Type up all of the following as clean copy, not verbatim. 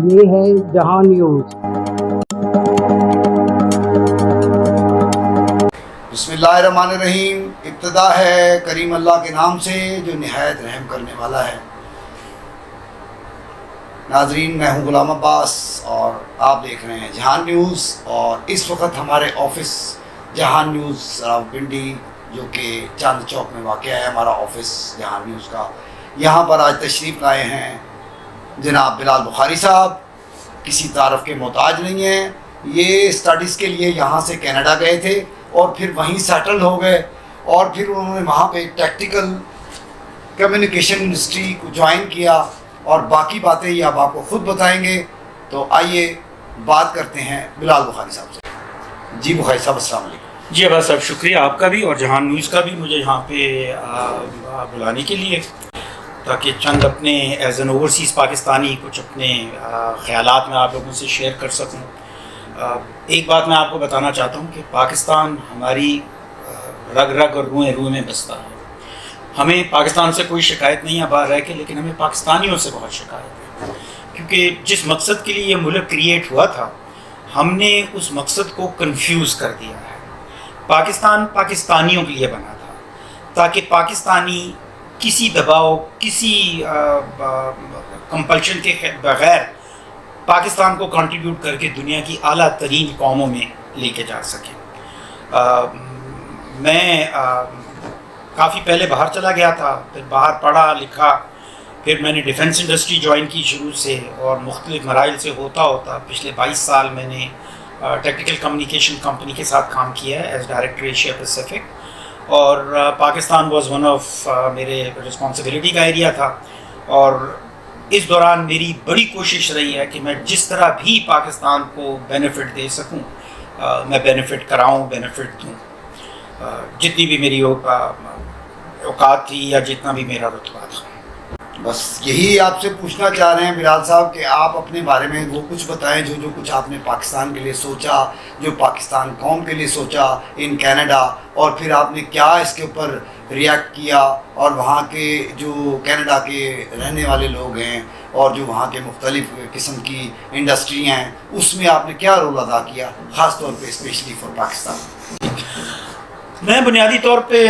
یہ ہے جہاں نیوز۔ بسم اللہ الرحمن الرحیم۔ ابتدا ہے کریم اللہ کے نام سے جو نہایت رحم کرنے والا ہے۔ ناظرین، میں ہوں غلام عباس اور آپ دیکھ رہے ہیں جہان نیوز، اور اس وقت ہمارے آفس جہان نیوز راولپنڈی جو کہ چاند چوک میں واقع ہے ہمارا آفس جہان نیوز کا، یہاں پر آج تشریف لائے ہیں جناب بلال بخاری صاحب۔ کسی تعارف کے محتاج نہیں ہیں، یہ اسٹڈیز کے لیے یہاں سے کینیڈا گئے تھے اور پھر وہیں سیٹل ہو گئے، اور پھر انہوں نے وہاں پہ ٹیکٹیکل کمیونیکیشن انڈسٹری کو جوائن کیا، اور باقی باتیں یہ اب آپ کو خود بتائیں گے۔ تو آئیے بات کرتے ہیں بلال بخاری صاحب سے۔ جی بخاری صاحب، السلام علیکم۔ جی عباس صاحب، شکریہ آپ کا بھی اور جہان نیوز کا بھی مجھے یہاں پہ بلانے کے لیے، تاکہ چند اپنے ایز این اوورسیز پاکستانی کچھ اپنے خیالات میں آپ لوگوں سے شیئر کر سکوں۔ ایک بات میں آپ کو بتانا چاہتا ہوں کہ پاکستان ہماری رگ رگ اور روئیں روئیں میں بستا ہے۔ ہمیں پاکستان سے کوئی شکایت نہیں ہے باہر رہ کے، لیکن ہمیں پاکستانیوں سے بہت شکایت ہے، کیونکہ جس مقصد کے لیے یہ ملک کریٹ ہوا تھا، ہم نے اس مقصد کو کنفیوز کر دیا ہے۔ پاکستان پاکستانیوں کے لیے بنا تھا، تاکہ پاکستانی کسی دباؤ، کسی کمپلشن کے بغیر پاکستان کو کنٹریبیوٹ کر کے دنیا کی اعلیٰ ترین قوموں میں لے کے جا سکیں۔ میں کافی پہلے باہر چلا گیا تھا، پھر باہر پڑھا لکھا، پھر میں نے ڈیفنس انڈسٹری جوائن کی شروع سے، اور مختلف مراحل سے ہوتا ہوتا پچھلے 22 سال میں نے ٹیکنیکل کمیونیکیشن کمپنی کے ساتھ کام کیا ہے ایز ڈائریکٹر ایشیا پیسیفک، اور پاکستان واز ون آف میرے رسپانسبلٹی کا ایریا تھا، اور اس دوران میری بڑی کوشش رہی ہے کہ میں جس طرح بھی پاکستان کو بینیفٹ دے سکوں میں بینیفٹ کراؤں، بینیفٹ دوں، جتنی بھی میری اوقات تھی یا جتنا بھی میرا رتبہ تھا۔ بس یہی آپ سے پوچھنا چاہ رہے ہیں بلال صاحب کہ آپ اپنے بارے میں وہ کچھ بتائیں جو کچھ آپ نے پاکستان کے لیے سوچا، جو پاکستان قوم کے لیے سوچا ان کینیڈا، اور پھر آپ نے کیا اس کے اوپر ریئیکٹ کیا، اور وہاں کے جو کینیڈا کے رہنے والے لوگ ہیں اور جو وہاں کے مختلف قسم کی انڈسٹری ہیں، اس میں آپ نے کیا رول ادا کیا، خاص طور پہ اسپیشلی فار پاکستان؟ میں بنیادی طور پہ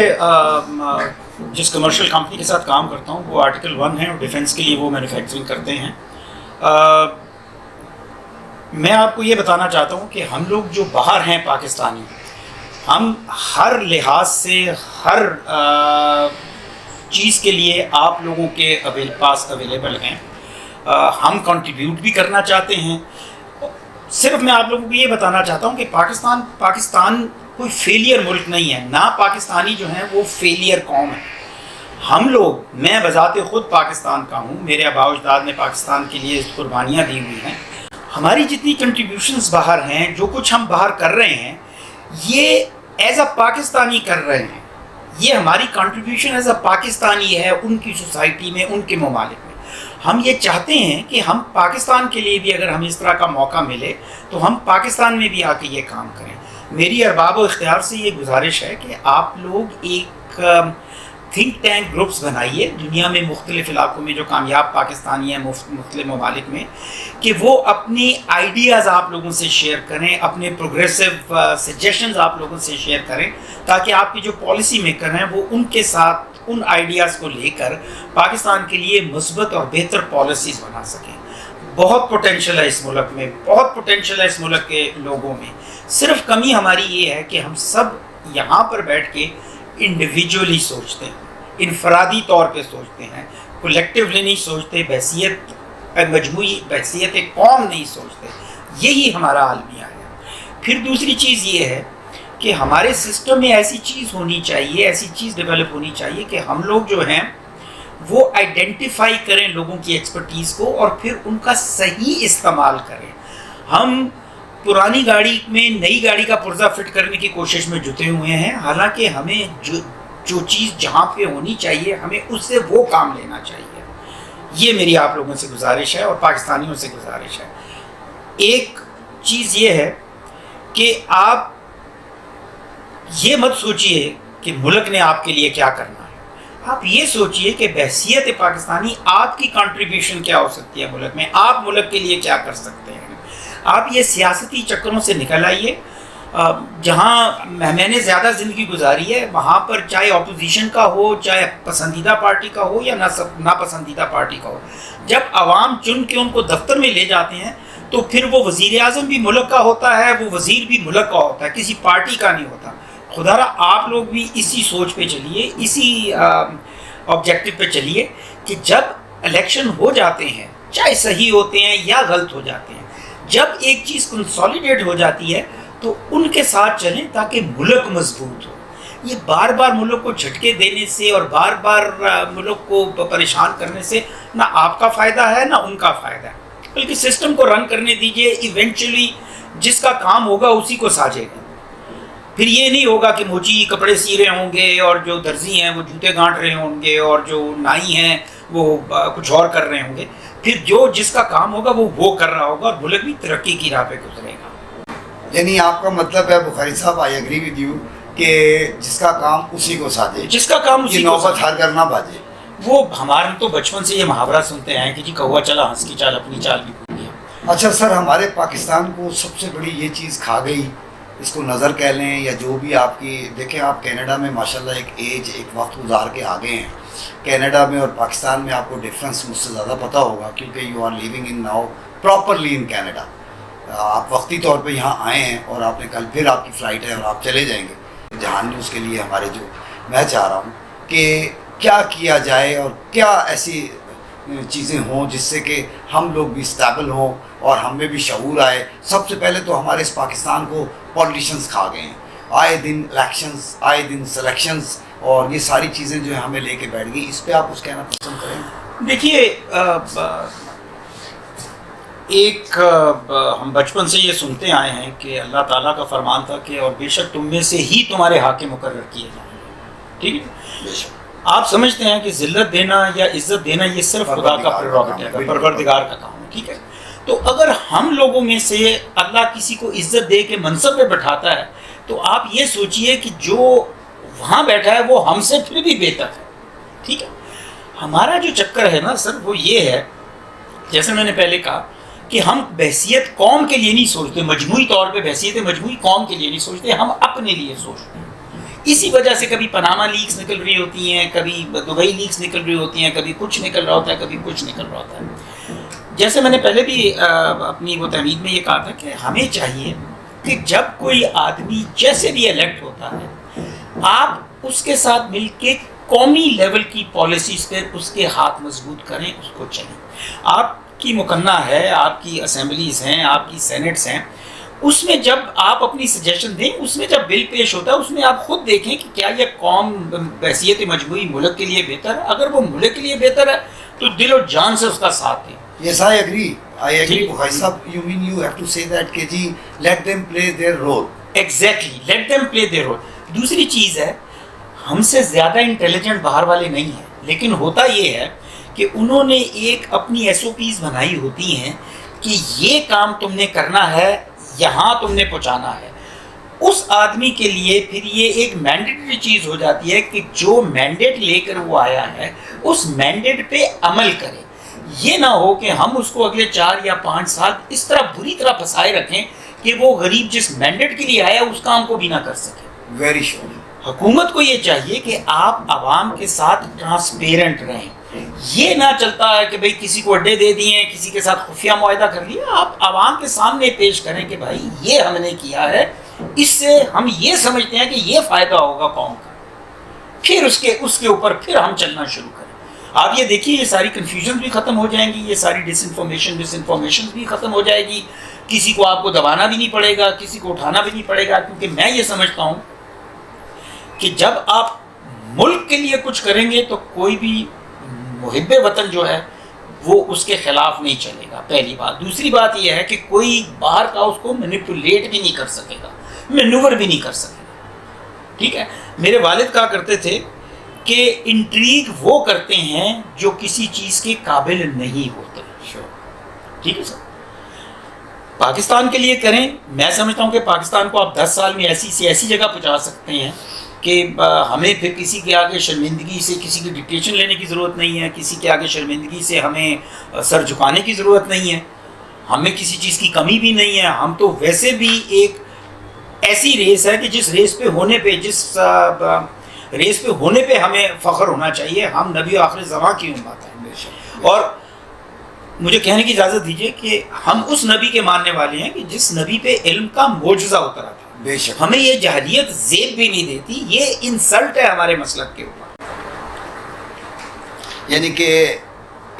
جس کمرشل کمپنی کے ساتھ کام کرتا ہوں وہ آرٹیکل 1 ہے، اور ڈیفنس کے لیے وہ مینوفیکچرنگ کرتے ہیں۔ میں آپ کو یہ بتانا چاہتا ہوں کہ ہم لوگ جو باہر ہیں پاکستانی، ہم ہر لحاظ سے ہر چیز کے لیے آپ لوگوں کے پاس اویلیبل ہیں۔ ہم کنٹریبیوٹ بھی کرنا چاہتے ہیں۔ صرف میں آپ لوگوں کو یہ بتانا چاہتا ہوں کہ پاکستان کوئی فیلئر ملک نہیں ہے، نہ پاکستانی جو ہیں وہ فیلئر قوم ہے۔ ہم لوگ، میں بذات خود پاکستان کا ہوں، میرے آباء و اجداد نے پاکستان کے لیے قربانیاں دی ہوئی ہیں۔ ہماری جتنی کنٹریبیوشنز باہر ہیں، جو کچھ ہم باہر کر رہے ہیں، یہ ایز اے پاکستانی کر رہے ہیں۔ یہ ہماری کنٹریبیوشن ایز اے پاکستانی ہے ان کی سوسائٹی میں، ان کے ممالک میں۔ ہم یہ چاہتے ہیں کہ ہم پاکستان کے لیے بھی اگر ہمیں اس طرح کا موقع ملے تو ہم پاکستان میں بھی آ کے یہ کام کریں۔ میری ارباب و اختیار سے یہ گزارش ہے کہ آپ لوگ ایک تھنک ٹینک گروپس بنائیے دنیا میں مختلف علاقوں میں جو کامیاب پاکستانی ہیں مختلف ممالک میں، کہ وہ اپنی آئیڈیاز آپ لوگوں سے شیئر کریں، اپنے پروگریسو سجیشنز آپ لوگوں سے شیئر کریں، تاکہ آپ کی جو پالیسی میکر ہیں وہ ان کے ساتھ ان آئیڈیاز کو لے کر پاکستان کے لیے مثبت اور بہتر پالیسیز بنا سکیں۔ بہت پوٹینشیل ہے اس ملک میں، بہت پوٹینشیل ہے اس ملک کے لوگوں میں۔ صرف کمی ہماری یہ ہے کہ ہم سب یہاں پر بیٹھ کے انڈیویجولی سوچتے ہیں، انفرادی طور پہ سوچتے ہیں، کولیکٹیولی نہیں سوچتے، مجموعی بحثیت قوم نہیں سوچتے۔ یہی ہمارا المیہ ہے۔ پھر دوسری چیز یہ ہے کہ ہمارے سسٹم میں ایسی چیز ہونی چاہیے، ایسی چیز ڈیولپ ہونی چاہیے کہ ہم لوگ جو ہیں وہ آئیڈینٹیفائی کریں لوگوں کی ایکسپرٹیز کو، اور پھر ان کا صحیح استعمال کریں۔ ہم پرانی گاڑی میں نئی گاڑی کا پرزہ فٹ کرنے کی کوشش میں جتے ہوئے ہیں، حالانکہ ہمیں جو چیز جہاں پہ ہونی چاہیے ہمیں اس سے وہ کام لینا چاہیے۔ یہ میری آپ لوگوں سے گزارش ہے اور پاکستانیوں سے گزارش ہے۔ ایک چیز یہ ہے کہ آپ یہ مت سوچئے کہ ملک نے آپ کے لیے کیا کرنا ہے۔ آپ یہ سوچئے کہ بحیثیت پاکستانی آپ کی کنٹریبیوشن کیا ہو سکتی ہے ملک میں، آپ ملک کے لیے کیا کر سکتے ہیں. آپ یہ سیاستی چکروں سے نکل آئیے. جہاں میں نے زیادہ زندگی گزاری ہے وہاں پر چاہے اپوزیشن کا ہو، چاہے پسندیدہ پارٹی کا ہو یا ناپسندیدہ پارٹی کا ہو، جب عوام چن کے ان کو دفتر میں لے جاتے ہیں تو پھر وہ وزیر اعظم بھی ملک کا ہوتا ہے، وہ وزیر بھی ملک کا ہوتا ہے، کسی پارٹی کا نہیں ہوتا. خدا را آپ لوگ بھی اسی سوچ پہ چلیے، اسی آبجیکٹو پہ چلیے کہ جب الیکشن ہو جاتے ہیں، چاہے صحیح ہوتے ہیں یا غلط ہو جاتے ہیں، جب ایک چیز کنسالیڈیٹ ہو جاتی ہے تو ان کے ساتھ چلیں تاکہ ملک مضبوط ہو. یہ بار بار ملک کو جھٹکے دینے سے اور بار بار ملک کو پریشان کرنے سے نہ آپ کا فائدہ ہے نہ ان کا فائدہ ہے، بلکہ سسٹم کو رن کرنے دیجئے. ایونچولی جس کا کام ہوگا اسی کو ساجے گا. پھر یہ نہیں ہوگا کہ موچی کپڑے سی رہے ہوں گے اور جو درزی ہیں وہ جوتے گانٹ رہے ہوں گے اور جو نائی ہیں وہ کچھ اور کر رہے ہوں گے. پھر جو جس کا کام ہوگا وہ کر رہا ہوگا اور ملک بھی ترقی کی راہ پہ گزرے گا. یعنی آپ کا مطلب ہے بخاری صاحب، آئی ایگری ود یو، کہ جس کا کام اسی کو ساجے، جس کا کام اسی کو نوبت ہر کرنا باجے. وہ ہمارے تو بچپن سے یہ محاورہ سنتے ہیں کہ جی کوا چلا ہنس کی چال اپنی چال بھی بھول گیا. اچھا سر، ہمارے پاکستان کو سب سے بڑی یہ چیز کھا گئی، اس کو نظر کہہ لیں یا جو بھی آپ کی، دیکھیں آپ کینیڈا میں ماشاءاللہ ایک وقت گزار کے آگے ہیں. کینیڈا میں اور پاکستان میں آپ کو ڈفرینس مجھ سے زیادہ پتہ ہوگا کیونکہ you are living in now properly in Canada. آپ وقتی طور پہ یہاں آئے ہیں اور آپ نے کل پھر آپ کی فلائٹ ہے اور آپ چلے جائیں گے. جہان نیوز کے لیے ہمارے جو میں چاہ رہا ہوں کہ کیا کیا جائے اور کیا ایسی چیزیں ہوں جس سے کہ ہم لوگ بھی اسٹیبل ہوں اور ہم میں بھی شعور آئے. سب سے پہلے تو ہمارے اس پاکستان کو پولیٹیشنز کھا گئے ہیں. آئے دن الیکشنز، آئے دن سلیکشنز، اور یہ ساری چیزیں جو ہیں ہمیں لے کے بیٹھ گئی. اس پہ آپ کچھ کہنا پسند کریں؟ دیکھیے ایک ہم بچپن سے یہ سنتے آئے ہیں کہ اللہ تعالیٰ کا فرمان تھا کہ اور بے شک تم میں سے ہی تمہارے حاکم مقرر کیے جائیں گے. ٹھیک ہے، بے شک. آپ سمجھتے ہیں کہ ذلت دینا یا عزت دینا یہ صرف خدا کا پریروگیٹو ہے، پروردگار کا کام ہے. ٹھیک ہے، تو اگر ہم لوگوں میں سے اللہ کسی کو عزت دے کے منصب پہ بٹھاتا ہے تو آپ یہ سوچئے کہ جو وہاں بیٹھا ہے وہ ہم سے پھر بھی بہتر ہے. ٹھیک ہے، ہمارا جو چکر ہے نا سر وہ یہ ہے، جیسے میں نے پہلے کہا کہ ہم بحیثیت قوم کے لیے نہیں سوچتے، مجموعی طور پہ بحیثیت مجموعی قوم کے لیے نہیں سوچتے، ہم اپنے لیے سوچتے ہیں. اسی وجہ سے کبھی پاناما لیکس نکل رہی ہوتی ہیں، کبھی دبئی لیکس نکل رہی ہوتی ہیں، کبھی کچھ نکل رہا ہوتا ہے، کبھی کچھ نکل رہا ہوتا ہے. جیسے میں نے پہلے بھی اپنی وہ تمہید میں یہ کہا تھا کہ ہمیں چاہیے کہ جب کوئی آدمی جیسے بھی الیکٹ ہوتا ہے آپ اس کے ساتھ مل کے قومی لیول کی پالیسیز پہ اس کے ہاتھ مضبوط کریں، اس کو چلیں. آپ کی مقننہ ہے، آپ کی اسمبلیز ہیں، آپ کی سینٹس ہیں، اس میں جب آپ اپنی سجیشن دیں، اس میں جب بل پیش ہوتا ہے اس میں آپ خود دیکھیں کہ کیا یہ قوم بحیثیت مجموعی ملک کے لیے بہتر ہے. اگر وہ ملک کے لیے بہتر ہے تو دل و جان سے اس کا ساتھ دیں. Yes, I agree بخاری صاحب. You mean you have to say that کہ جی let them play their role. Exactly, let them play their role. دوسری چیز ہے، ہم سے زیادہ انٹیلیجنٹ باہر والے نہیں ہیں، لیکن ہوتا یہ ہے کہ انہوں نے ایک اپنی ایس او پیز بنائی ہوتی ہیں کہ یہ کام تم نے کرنا ہے، یہاں تم نے پہنچانا ہے. اس آدمی کے لیے پھر یہ ایک مینڈیٹری چیز ہو جاتی ہے کہ جو مینڈیٹ لے کر وہ آیا ہے اس مینڈیٹ پہ عمل کرے. یہ نہ ہو کہ ہم اس کو اگلے 4 یا 5 سال اس طرح بری طرح پھنسائے رکھیں کہ وہ غریب جس مینڈیٹ کے لیے آیا اس کام کو بھی نہ کر سکے. Very sure. حکومت کو یہ چاہیے کہ آپ عوام کے ساتھ ٹرانسپیرنٹ رہیں. یہ نہ چلتا ہے کہ بھئی کسی کو اڈے دے دیے، کسی کے ساتھ خفیہ معاہدہ کر لیا. آپ عوام کے سامنے پیش کریں کہ بھائی یہ ہم نے کیا ہے، اس سے ہم یہ سمجھتے ہیں کہ یہ فائدہ ہوگا قوم کا. پھر اس کے اوپر پھر ہم چلنا شروع کریں. آپ یہ دیکھیے یہ ساری کنفیوژن بھی ختم ہو جائیں گی، یہ ساری ڈس انفارمیشن بھی ختم ہو جائے گی. کسی کو آپ کو دبانا بھی نہیں پڑے گا، کسی کو اٹھانا بھی نہیں پڑے گا. کیونکہ میں یہ سمجھتا ہوں کہ جب آپ ملک کے لیے کچھ کریں گے تو کوئی بھی محب وطن جو ہے وہ اس کے خلاف نہیں چلے گا، پہلی بات. دوسری بات یہ ہے کہ کوئی باہر کا اس کو مینیپولیٹ بھی نہیں کر سکے گا، مینوور بھی نہیں کر سکے گا. ٹھیک ہے، میرے والد کہا کرتے تھے کہ انٹریگ وہ کرتے ہیں جو کسی چیز کے قابل نہیں ہوتے. ٹھیک ہے سر، پاکستان کے لیے کریں. میں سمجھتا ہوں کہ پاکستان کو آپ 10 سال میں ایسی سی ایسی جگہ پہنچا سکتے ہیں کہ ہمیں پھر کسی کے آگے شرمندگی سے کسی کی ڈکٹیشن لینے کی ضرورت نہیں ہے، کسی کے آگے شرمندگی سے ہمیں سر جھکانے کی ضرورت نہیں ہے، ہمیں کسی چیز کی کمی بھی نہیں ہے. ہم تو ویسے بھی ایک ایسی ریس ہے کہ جس ریس پہ ہونے پہ ہمیں فخر ہونا چاہیے. ہم نبی آخر زماں کی امت ہیں. اور مجھے کہنے کی اجازت دیجیے کہ ہم اس نبی کے ماننے والے ہیں کہ جس نبی پہ علم کا معجزہ اترا تھا. بے شک ہمیں یہ جہلیت زیب بھی نہیں دیتی، یہ انسلٹ ہے ہمارے مسلک کے اوپر. یعنی کہ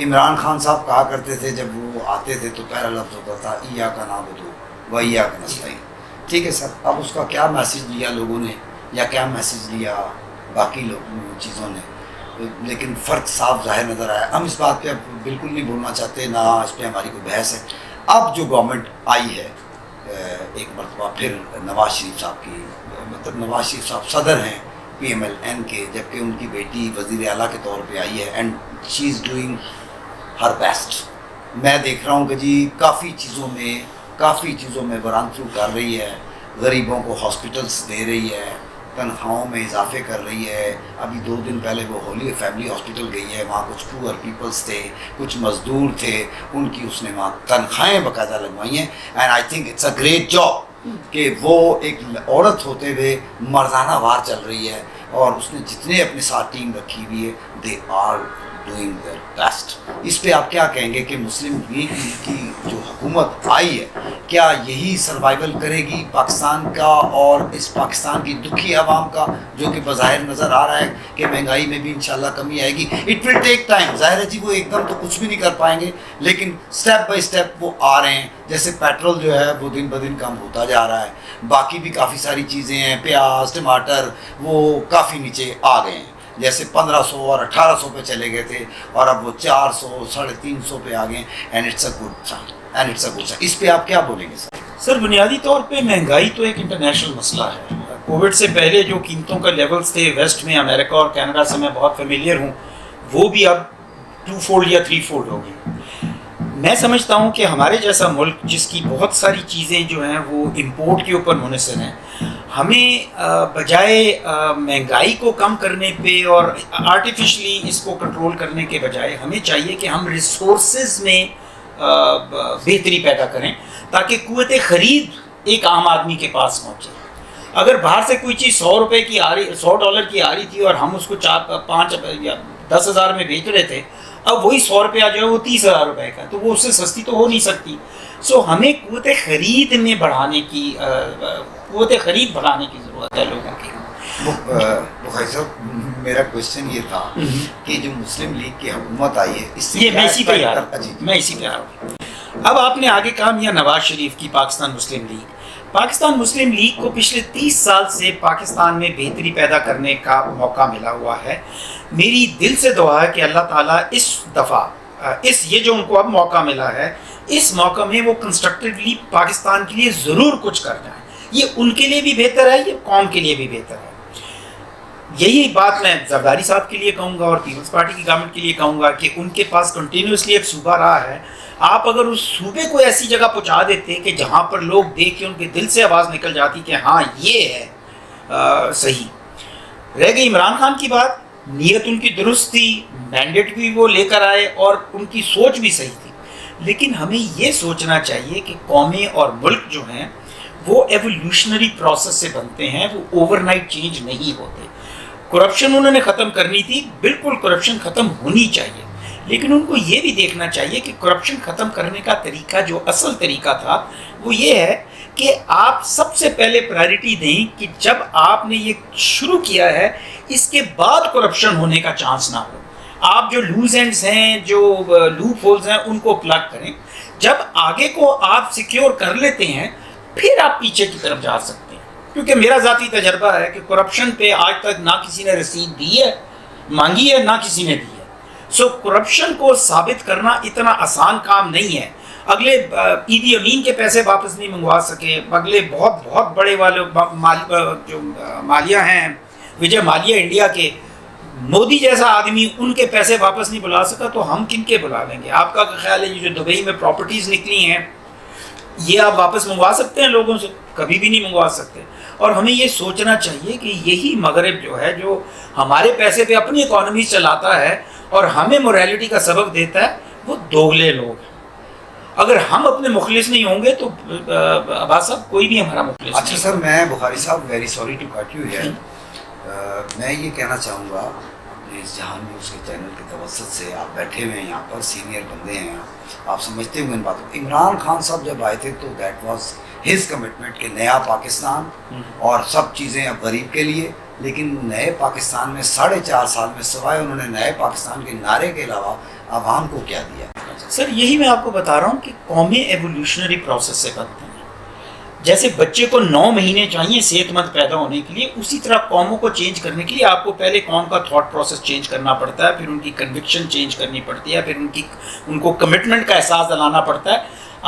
عمران خان صاحب کہا کرتے تھے جب وہ آتے تھے تو پہلا لفظ ہوتا تھا ایاک نعبد و ایاک نستعین. ٹھیک ہے سر، اب اس کا کیا میسیج لیا لوگوں نے یا کیا میسیج لیا باقی چیزوں نے، لیکن فرق صاف ظاہر نظر آیا. ہم اس بات پہ اب بالکل نہیں بولنا چاہتے، نہ اس پہ ہماری کوئی بحث ہے. اب جو گورنمنٹ آئی ہے ایک مرتبہ پھر نواز شریف صاحب کی، مطلب نواز شریف صاحب صدر ہیں PMLN کے، جبکہ ان کی بیٹی وزیر اعلیٰ کے طور پہ آئی ہے and she is doing her best. میں دیکھ رہا ہوں کہ جی کافی چیزوں میں رن تھرو کر رہی ہے، غریبوں کو ہاسپٹلس دے رہی ہے، تنخواہوں میں اضافے کر رہی ہے. ابھی 2 دن پہلے وہ ہولی فیملی ہاسپٹل گئی ہے، وہاں کچھ پور پیپلس تھے، کچھ مزدور تھے، ان کی اس نے وہاں تنخواہیں باقاعدہ لگوائی ہیں. And I think it's a great job کہ وہ ایک عورت ہوتے ہوئے مردانہ وار چل رہی ہے، اور اس نے جتنے اپنے ساتھ ٹیم رکھی ہوئی ہے they are doing their best. اس پہ آپ کیا کہیں گے کہ مسلم لیگ کی جو حکومت آئی ہے کیا یہی سروائیول کرے گی پاکستان کا اور اس پاکستان کی دکھی عوام کا، جو کہ بظاہر نظر آ رہا ہے کہ مہنگائی میں بھی انشاءاللہ کمی آئے گی. It will take time. ظاہر ہے جی وہ ایک دم تو کچھ بھی نہیں کر پائیں گے، لیکن اسٹیپ بائی اسٹیپ وہ آ رہے ہیں. جیسے پیٹرول جو ہے وہ دن بدن کم ہوتا جا رہا ہے، باقی بھی کافی ساری چیزیں ہیں، پیاز ٹماٹر وہ کافی نیچے آ گئے ہیں. جیسے 1500 اور 1800 پہ چلے گئے تھے اور اب وہ 400 350 پہ آ گئے. And it's a good sign. اس پہ آپ کیا بولیں گے سر؟ سر بنیادی طور پہ مہنگائی تو ایک انٹرنیشنل مسئلہ ہے. کووڈ سے پہلے جو قیمتوں کا لیولز تھے ویسٹ میں، امریکہ اور کینیڈا سے میں بہت فیملیئر ہوں، وہ بھی اب 2 فولڈ یا 3 فولڈ ہو گئی. میں سمجھتا ہوں کہ ہمارے جیسا ملک جس کی بہت ساری چیزیں جو ہیں وہ امپورٹ کے اوپر منحصر ہیں، ہمیں بجائے مہنگائی کو کم کرنے پہ اور آرٹیفیشلی اس کو کنٹرول کرنے کے بجائے ہمیں چاہیے کہ ہم ریسورسز میں بہتری پیدا کریں تاکہ قوت خرید ایک عام آدمی کے پاس پہنچے. اگر باہر سے کوئی چیز $100 کی آ رہی، $100 کی آ رہی تھی اور ہم اس کو 5 یا 10,000 میں بیچ رہے تھے، اب وہی $100 جو ہے وہ $30,000 کا، تو وہ اس سے سستی تو ہو نہیں سکتی. سو ہمیں قوت خرید بڑھانے کی ضرورت ہے لوگوں کی. بخاری صاحب میرا کوشچن یہ تھا کہ جو مسلم لیگ کی حکومت آئی ہے اس سے یہ میں اسی پہ آ رہا ہوں. اب آپ نے آگے کہا میاں نواز شریف کی پاکستان مسلم لیگ کو پچھلے 30 سال سے پاکستان میں بہتری پیدا کرنے کا موقع ملا ہوا ہے. میری دل سے دعا ہے کہ اللہ تعالیٰ اس دفعہ یہ جو ان کو اب موقع ملا ہے، اس موقع میں وہ کنسٹرکٹیولی پاکستان کے لیے ضرور کچھ کر جائیں. یہ ان کے لیے بھی بہتر ہے، یہ قوم کے لیے بھی بہتر ہے. یہی بات میں زرداری صاحب کے لیے کہوں گا اور پیپلز پارٹی کی گورنمنٹ کے لیے کہوں گا کہ ان کے پاس کنٹینیوسلی ایک صوبہ رہا ہے. آپ اگر اس صوبے کو ایسی جگہ پہنچا دیتے کہ جہاں پر لوگ دیکھ کے ان کے دل سے آواز نکل جاتی کہ ہاں یہ ہے صحیح. رہ گئی عمران خان کی بات، نیت ان کی درست تھی، مینڈیٹ بھی وہ لے کر آئے اور ان کی سوچ بھی صحیح تھی. لیکن ہمیں یہ سوچنا چاہیے کہ قومیں اور ملک جو ہیں وہ ایولیوشنری پروسیس سے بنتے ہیں، وہ اوور نائٹ چینج نہیں ہوتے. کرپشن انہوں نے ختم کرنی تھی، بالکل کرپشن ختم ہونی چاہیے، لیکن ان کو یہ بھی دیکھنا چاہیے کہ کرپشن ختم کرنے کا طریقہ جو اصل طریقہ تھا وہ یہ ہے کہ آپ سب سے پہلے پرائرٹی دیں کہ جب آپ نے یہ شروع کیا ہے اس کے بعد کرپشن ہونے کا چانس نہ ہو. آپ جو لوز اینڈز ہیں، جو لوپ ہولز ہیں، ان کو پلگ کریں. جب آگے کو آپ سیکیور کر لیتے ہیں پھر آپ پیچھے کی طرف جا سکتے ہیں. کیونکہ میرا ذاتی تجربہ ہے کہ کرپشن پہ آج تک نہ کسی نے رسید دی ہے، مانگی ہے، نہ کسی نے دی ہے. سو کرپشن کو ثابت کرنا اتنا آسان کام نہیں ہے. اگلے ایدی امین کے پیسے واپس نہیں منگوا سکے، اگلے بہت بہت بڑے والے جو مالیہ ہیں، وجے مالیہ انڈیا کے، مودی جیسا آدمی ان کے پیسے واپس نہیں بلا سکا، تو ہم کن کے بلا لیں گے؟ آپ کا خیال ہے یہ جو دبئی میں پراپرٹیز نکلی ہیں یہ آپ واپس منگوا سکتے ہیں لوگوں سے؟ کبھی بھی نہیں منگوا سکتے. اور ہمیں یہ سوچنا چاہیے کہ یہی مغرب جو ہے جو ہمارے پیسے پہ اپنی اکانومی چلاتا ہے اور ہمیں موریلٹی کا سبق دیتا ہے، وہ دوغلے لوگ ہیں. اگر ہم اپنے مخلص نہیں ہوں گے تو عباس صاحب کوئی بھی ہمارا مخلص نہیں. اچھا سر، میں Bukhari sahib very sorry to cut you here. میں یہ کہنا چاہوں گا اپنے اس جہان نیوز کے چینل کے توسط سے، آپ بیٹھے ہوئے ہیں یہاں پر، سینئر بندے ہیں، آپ سمجھتے ہوئے ان باتوں کو. عمران خان صاحب جب آئے تھے تو دیٹ واز ہز کمٹمنٹ کہ نیا پاکستان اور سب چیزیں اب غریب کے لیے. لیکن نئے پاکستان میں 4.5 سال میں سوائے انہوں نے نئے پاکستان کے نعرے کے علاوہ عوام کو کیا دیا؟ سر یہی میں آپ کو بتا رہا ہوں کہ قومیں ایولیوشنری پروسیس سے بنتی ہیں. جیسے بچے کو 9 مہینے چاہیے صحت مند پیدا ہونے کے لیے، اسی طرح قوموں کو چینج کرنے کے لیے آپ کو پہلے قوم کا تھاٹ پروسیس چینج کرنا پڑتا ہے، پھر ان کی کنوکشن چینج کرنی پڑتی ہے، پھر ان کو کمٹمنٹ کا احساس دلانا پڑتا ہے.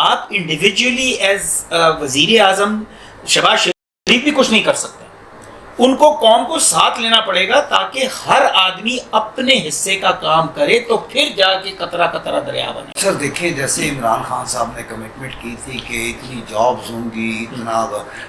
آپ انڈیویجولی ایز وزیر اعظم شہباز شریف بھی کچھ نہیں کر سکتے، ان کو قوم کو ساتھ لینا پڑے گا تاکہ ہر آدمی اپنے حصے کا کام کرے تو پھر جا کے قطرہ قطرہ دریا بنے. سر دیکھیں، جیسے عمران خان صاحب نے کمٹمنٹ کی تھی کہ اتنی جابز ہوں گی، اتنا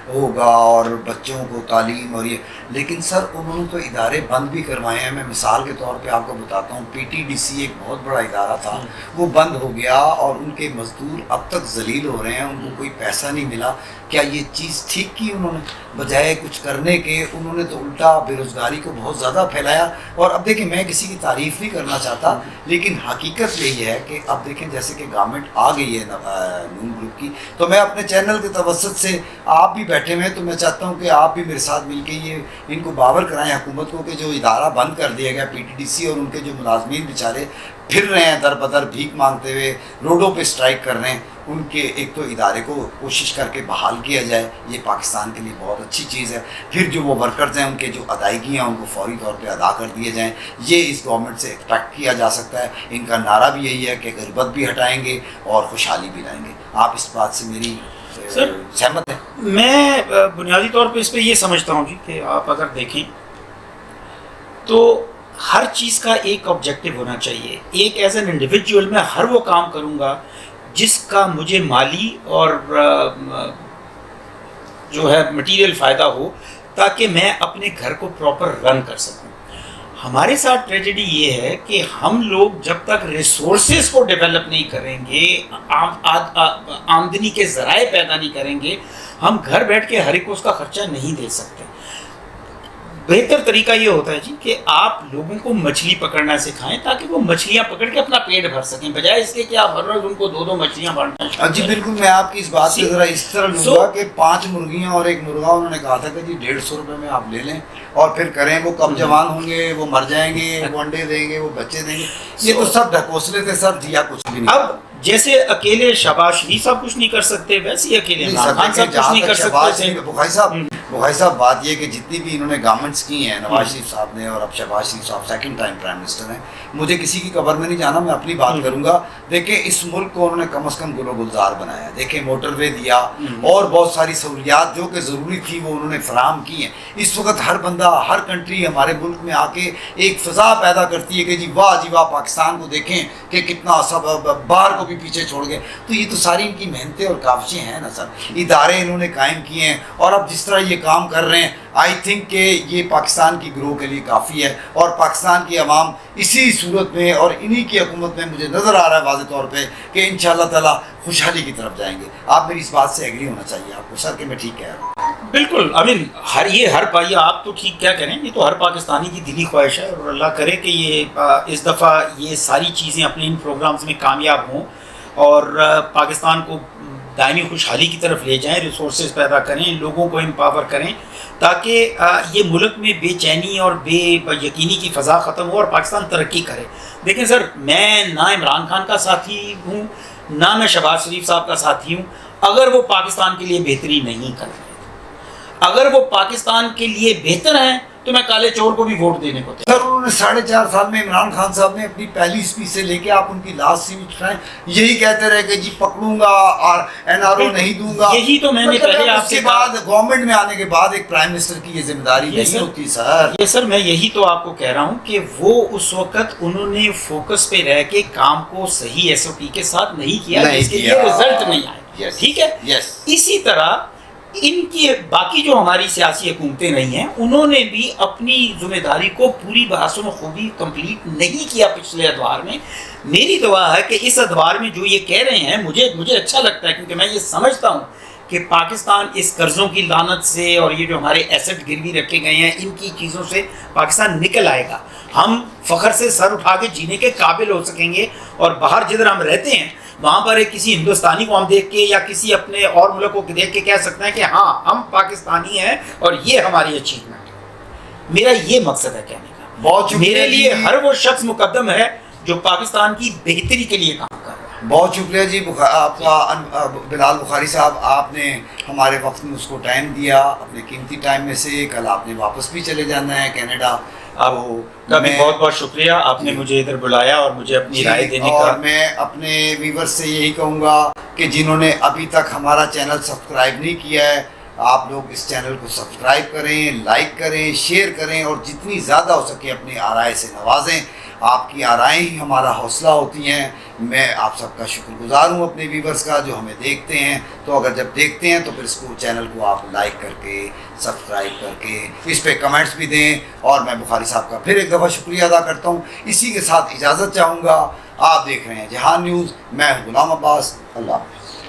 ہوگا اور بچوں کو تعلیم اور یہ، لیکن سر انہوں نے تو ادارے بند بھی کروائے ہیں. میں مثال کے طور پہ آپ کو بتاتا ہوں، PTDC ایک بہت بڑا ادارہ تھا، وہ بند ہو گیا اور ان کے مزدور اب تک ذلیل ہو رہے ہیں، ان کو کوئی پیسہ نہیں ملا. کیا یہ چیز ٹھیک کی انہوں نے؟ بجائے کچھ کرنے کے انہوں نے تو الٹا بے روزگاری کو بہت زیادہ پھیلایا. اور اب دیکھیں، میں کسی کی تعریف نہیں کرنا چاہتا، لیکن حقیقت یہی ہے کہ اب دیکھیں جیسے کہ گورنمنٹ آ گئی ہے نون گروپ کی، تو میں اپنے چینل کے توسط سے، آپ بھی بیٹھے ہوئے ہیں تو میں چاہتا ہوں کہ آپ بھی میرے ساتھ مل کے یہ ان کو باور کرائیں حکومت کو کہ جو ادارہ بند کر دیا گیا PTDC، اور ان کے جو ملازمین بیچارے پھر رہے ہیں در بدر بھیک مانگتے ہوئے، روڈوں پہ اسٹرائک کر رہے ہیں، ان کے ایک تو ادارے کو کوشش کر کے بحال کیا جائے. یہ پاکستان کے لیے بہت اچھی چیز ہے. پھر جو وہ ورکرز ہیں ان کے جو ادائیگیاں ان کو فوری طور پہ ادا کر دیے جائیں. یہ اس گورنمنٹ سے ایکسپیکٹ کیا جا سکتا ہے. ان کا نعرہ بھی یہی ہے کہ غربت بھی ہٹائیں گے اور خوشحالی بھی لائیں گے. آپ اس بات سے میری سہمت ہیں؟ میں بنیادی طور پہ اس پہ یہ سمجھتا ہوں جی کہ آپ اگر دیکھیں تو ہر چیز کا ایک آبجیکٹو ہونا چاہیے. ایک ایز این انڈیویجول میں ہر وہ کام کروں گا جس کا مجھے مالی اور جو ہے مٹیریل فائدہ ہو، تاکہ میں اپنے گھر کو پراپر رن کر سکوں. ہمارے ساتھ ٹریجڈی یہ ہے کہ ہم لوگ جب تک ریسورسز کو ڈیولپ نہیں کریں گے، آمدنی کے ذرائع پیدا نہیں کریں گے، ہم گھر بیٹھ کے ہر ایک کو اس کا خرچہ نہیں دے سکتے. بہتر طریقہ یہ ہوتا ہے جی کہ آپ لوگوں کو مچھلی پکڑنا سکھائیں تاکہ وہ مچھلیاں پکڑ کے اپنا پیٹ بھر سکیں، بجائے اس کے کہ آپ ہر روز ان کو 2 مچھلیاں بانٹنا شروع کریں. جی بالکل، میں آپ کی اس بات سے ذرا اس طرح لوں گا کہ 5 مرغیاں اور 1 مرغا انہوں نے کہا تھا کہ جی 150 روپے میں آپ لے لیں اور پھر کریں. وہ کب جوان ہوں گے، وہ مر جائیں گے، وہ انڈے دیں گے، وہ بچے دیں گے. یہ تو سب ڈھکوسلے تھے سر، دیا کچھ بھی نہیں. اب جیسے اکیلے شہباز شریف صاحب کچھ نہیں کر سکتے، ویسے ہی اکیلے عمران خان صاحب کچھ نہیں کر سکتے. بخاری صاحب بات یہ کہ جتنی بھی انہوں نے گورنمنٹس کی ہیں، نواز شریف صاحب نے اور اب شہباز شریف صاحب 2nd ٹائم پرائم منسٹر ہیں، مجھے کسی کی قبر میں نہیں جانا، میں اپنی بات کروں گا. دیکھیں اس ملک کو انہوں نے کم از کم گل و گلزار بنایا. دیکھیں موٹر وے دیا اور بہت ساری سہولیات جو کہ ضروری تھی وہ انہوں نے فراہم کی ہیں. اس وقت ہر بندہ، ہر کنٹری ہمارے ملک میں آ کے ایک فضا پیدا کرتی ہے کہ جی واہ پاکستان کو دیکھیں کہ کتنا سب باہر کو بھی پیچھے چھوڑ گئے. تو یہ تو ساری ان کی محنتیں اور کاوشیں ہیں نا سر. ادارے انہوں نے قائم کیے ہیں اور اب جس طرح یہ کام کر رہے ہیں، آئی تھنک کہ یہ پاکستان کی گروہ کے لیے کافی ہے. اور پاکستان کی عوام اسی صورت میں اور انہی کی حکومت میں مجھے نظر آ رہا ہے واضح طور پہ کہ انشاءاللہ تعالی خوشحالی کی طرف جائیں گے. آپ میری اس بات سے ایگری ہونا چاہیے آپ کو سر کہ میں ٹھیک کہہ رہا ہوں. بالکل، ہر پائیے آپ تو ٹھیک کیا کریں، یہ تو ہر پاکستانی کی دلی خواہش ہے. اور اللہ کرے کہ یہ اس دفعہ یہ ساری چیزیں اپنے ان پروگرامز میں کامیاب ہوں اور پاکستان کو دائمی خوشحالی کی طرف لے جائیں، ریسورسز پیدا کریں، لوگوں کو امپاور کریں، تاکہ یہ ملک میں بے چینی اور بے یقینی کی فضا ختم ہو اور پاکستان ترقی کرے. دیکھیں سر، میں نہ عمران خان کا ساتھی ہوں نہ میں شہباز شریف صاحب کا ساتھی ہوں اگر وہ پاکستان کے لیے بہتری نہیں کر رہے. اگر وہ پاکستان کے لیے بہتر ہیں تو میں کالے چور کو بھی ووٹ دینے کو تیار. سر انہوں نے 4.5 سال میں عمران خان صاحب نے اپنی پہلی اسپیچ سے لے کے آپ ان کی لاسٹ اسپیچ اٹھائیں یہی کہتے رہے کہ جی پکڑوں گا اور NRO نہیں دوں گا. یہی تو میں نے پہلے آپ سے بعد گورنمنٹ میں آنے کے بعد ایک پرائم منسٹر کی یہ ذمہ داری نہیں ہوتی سر. یہ سر میں یہی تو آپ کو کہہ رہا ہوں کہ وہ اس وقت انہوں نے فوکس پہ رہ کے کام کو صحیح SOP کے ساتھ نہیں کیا، جس کے لیے رزلٹ نہیں آئے. ٹھیک ہے، اسی طرح ان کی باقی جو ہماری سیاسی حکومتیں رہی ہیں انہوں نے بھی اپنی ذمہ داری کو پوری بحسن خوبی کمپلیٹ نہیں کیا پچھلے ادوار میں. میری دعا ہے کہ اس ادوار میں جو یہ کہہ رہے ہیں مجھے اچھا لگتا ہے، کیونکہ میں یہ سمجھتا ہوں کہ پاکستان اس قرضوں کی لعنت سے اور یہ جو ہمارے ایسٹ گروی رکھے گئے ہیں ان کی چیزوں سے پاکستان نکل آئے گا. ہم فخر سے سر اٹھا کے جینے کے قابل ہو سکیں گے، اور باہر جدھر ہم رہتے ہیں وہاں پر ایک کسی ہندوستانی کو ہم دیکھ کے یا کسی اپنے اور ملک کو دیکھ کے کہہ سکتے ہیں کہ ہاں ہم پاکستانی ہیں اور یہ ہماری اچیومنٹ ہے. میرا یہ مقصد ہے کہنے کا. بہت میرے لیے ہر وہ شخص مقدم ہے جو پاکستان کی بہتری کے لیے کام کر رہا ہے. بہت شکریہ جی آپ کا بلال بخاری صاحب، آپ نے ہمارے وقت میں اس کو ٹائم دیا، اپنے قیمتی ٹائم میں سے. کل آپ نے واپس بھی چلے جانا ہے کینیڈا. آپ کا بھی بہت بہت شکریہ، آپ نے مجھے ادھر بلایا اور مجھے اپنی رائے دینے کا. اور میں اپنے ویورز سے یہی کہوں گا کہ جنہوں نے ابھی تک ہمارا چینل سبسکرائب نہیں کیا ہے، آپ لوگ اس چینل کو سبسکرائب کریں، لائک کریں، شیئر کریں، اور جتنی زیادہ ہو سکے اپنی آرائے سے نوازیں. آپ کی آرائیں ہی ہمارا حوصلہ ہوتی ہیں. میں آپ سب کا شکر گزار ہوں اپنے ویورز کا جو ہمیں دیکھتے ہیں. تو اگر جب دیکھتے ہیں تو پھر اس کو چینل کو آپ لائک کر کے سبسکرائب کر کے اس پہ کمنٹس بھی دیں. اور میں بخاری صاحب کا پھر ایک دفعہ شکریہ ادا کرتا ہوں. اسی کے ساتھ اجازت چاہوں گا. آپ دیکھ رہے ہیں جہان نیوز، میں ہوں غلام عباس. اللہ حافظ.